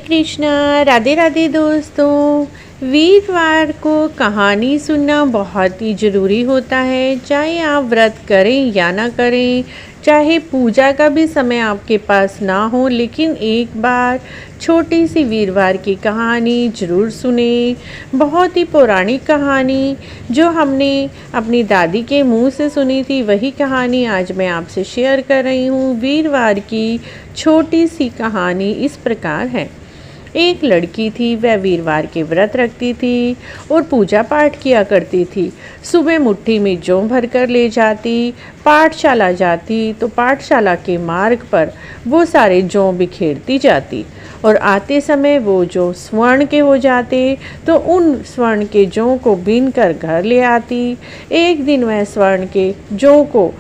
कृष्णा, राधे राधे दोस्तों। वीरवार को कहानी सुनना बहुत ही ज़रूरी होता है, चाहे आप व्रत करें या ना करें, चाहे पूजा का भी समय आपके पास ना हो, लेकिन एक बार छोटी सी वीरवार की कहानी ज़रूर सुने। बहुत ही पौराणिक कहानी जो हमने अपनी दादी के मुंह से सुनी थी, वही कहानी आज मैं आपसे शेयर कर रही हूँ। वीरवार की छोटी सी कहानी इस प्रकार है। एक लड़की थी, वह वीरवार के व्रत रखती थी और पूजा पाठ किया करती थी। सुबह मुट्ठी में जौ भर कर ले जाती, पाठशाला जाती तो पाठशाला के मार्ग पर वो सारे जौ बिखेरती जाती और आते समय वो जो स्वर्ण के हो जाते तो उन स्वर्ण के जौ को बीन कर घर ले आती। एक दिन वह स्वर्ण के जौ को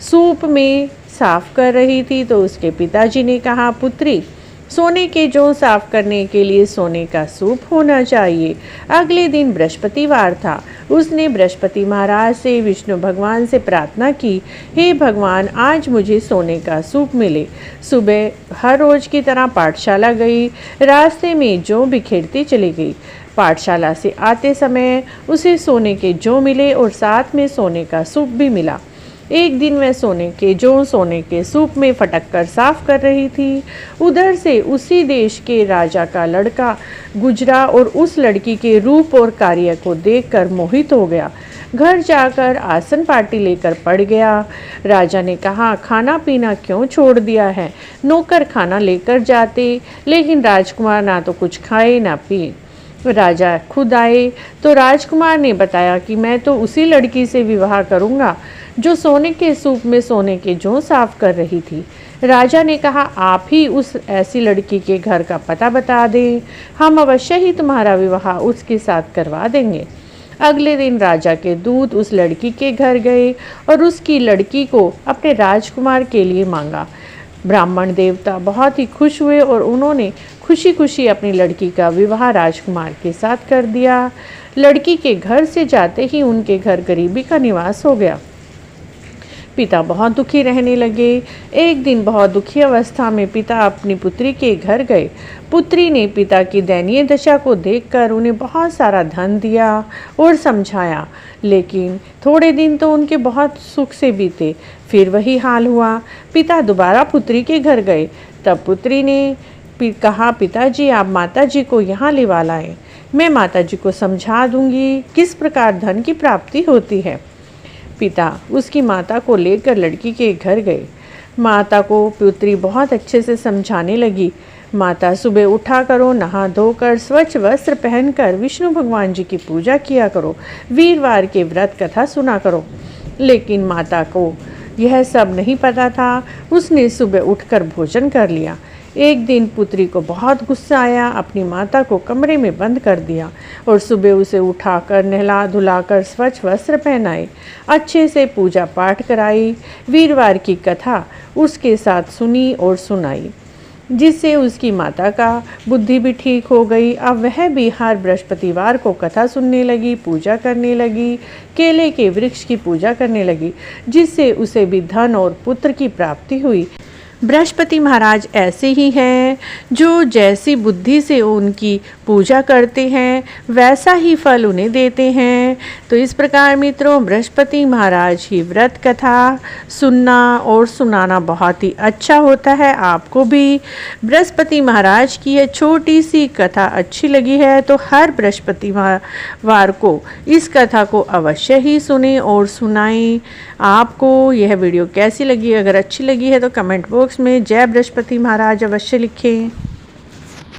सूप में साफ कर रही थी तो उसके पिताजी ने कहा, पुत्री, सोने के जौ साफ करने के लिए सोने का सूप होना चाहिए। अगले दिन बृहस्पतिवार था। उसने बृहस्पति महाराज से, विष्णु भगवान से प्रार्थना की, हे भगवान, आज मुझे सोने का सूप मिले। सुबह हर रोज की तरह पाठशाला गई, रास्ते में जौ बिखेरती चली गई। पाठशाला से आते समय उसे सोने के जौ मिले और साथ में सोने का सूप भी मिला। एक दिन वह सोने के सूप में फटक कर साफ कर रही थी। उधर से उसी देश के राजा का लड़का गुजरा और उस लड़की के रूप और कार्य को देखकर मोहित हो गया। घर जाकर आसन पार्टी लेकर पड़ गया। राजा ने कहा, खाना पीना क्यों छोड़ दिया है? नौकर खाना लेकर जाते, लेकिन राजकुमार ना तो कुछ खाए ना पिए। राजा खुद आए तो राजकुमार ने बताया कि मैं तो उसी लड़की से विवाह करूंगा जो सोने के सूप में सोने के जौ साफ कर रही थी। राजा ने कहा, आप ही उस ऐसी लड़की के घर का पता बता दें, हम अवश्य ही तुम्हारा विवाह उसके साथ करवा देंगे। अगले दिन राजा के दूत उस लड़की के घर गए और उसकी लड़की को अपने राजकुमार के लिए मांगा। ब्राह्मण देवता बहुत ही खुश हुए और उन्होंने खुशी खुशी अपनी लड़की का विवाह राजकुमार के साथ कर दिया। लड़की के घर से जाते ही उनके घर गरीबी का निवास हो गया। पिता बहुत दुखी रहने लगे। एक दिन बहुत दुखी अवस्था में पिता अपनी पुत्री के घर गए। पुत्री ने पिता की दयनीय दशा को देखकर उन्हें बहुत सारा धन दिया और समझाया, लेकिन थोड़े दिन तो उनके बहुत सुख से बीते। फिर वही हाल हुआ। पिता दोबारा पुत्री के घर गए। तब पुत्री ने कहा, पिताजी, आप माताजी को यहाँ लिवा लाएं। मैं माताजी को समझा दूंगी किस प्रकार धन की प्राप्ति होती है। पिता उसकी माता को लेकर लड़की के घर गए। माता को पुत्री बहुत अच्छे से समझाने लगी। माता, सुबह उठा करो, नहा धोकर स्वच्छ वस्त्र पहनकर विष्णु भगवान जी की पूजा किया करो, वीरवार के व्रत कथा सुना करो। लेकिन माता को यह सब नहीं पता था। उसने सुबह उठकर भोजन कर लिया। एक दिन पुत्री को बहुत गुस्सा आया, अपनी माता को कमरे में बंद कर दिया और सुबह उसे उठाकर नहला धुलाकर स्वच्छ वस्त्र पहनाए, अच्छे से पूजा पाठ कराई, वीरवार की कथा उसके साथ सुनी और सुनाई, जिससे उसकी माता का बुद्धि भी ठीक हो गई। अब वह भी हर बृहस्पतिवार को कथा सुनने लगी, पूजा करने लगी, केले के वृक्ष की पूजा करने लगी, जिससे उसे भी धन और पुत्र की प्राप्ति हुई। बृहस्पति महाराज ऐसे ही हैं, जो जैसी बुद्धि से उनकी पूजा करते हैं वैसा ही फल उन्हें देते हैं। तो इस प्रकार मित्रों, बृहस्पति महाराज की व्रत कथा सुनना और सुनाना बहुत ही अच्छा होता है। आपको भी बृहस्पति महाराज की यह छोटी सी कथा अच्छी लगी है तो हर बृहस्पतिवार को इस कथा को अवश्य ही सुने और सुनाएं। आपको यह वीडियो कैसी लगी? अगर अच्छी लगी है तो कमेंट बॉक्स में जय बृहस्पति महाराज अवश्य लिखें।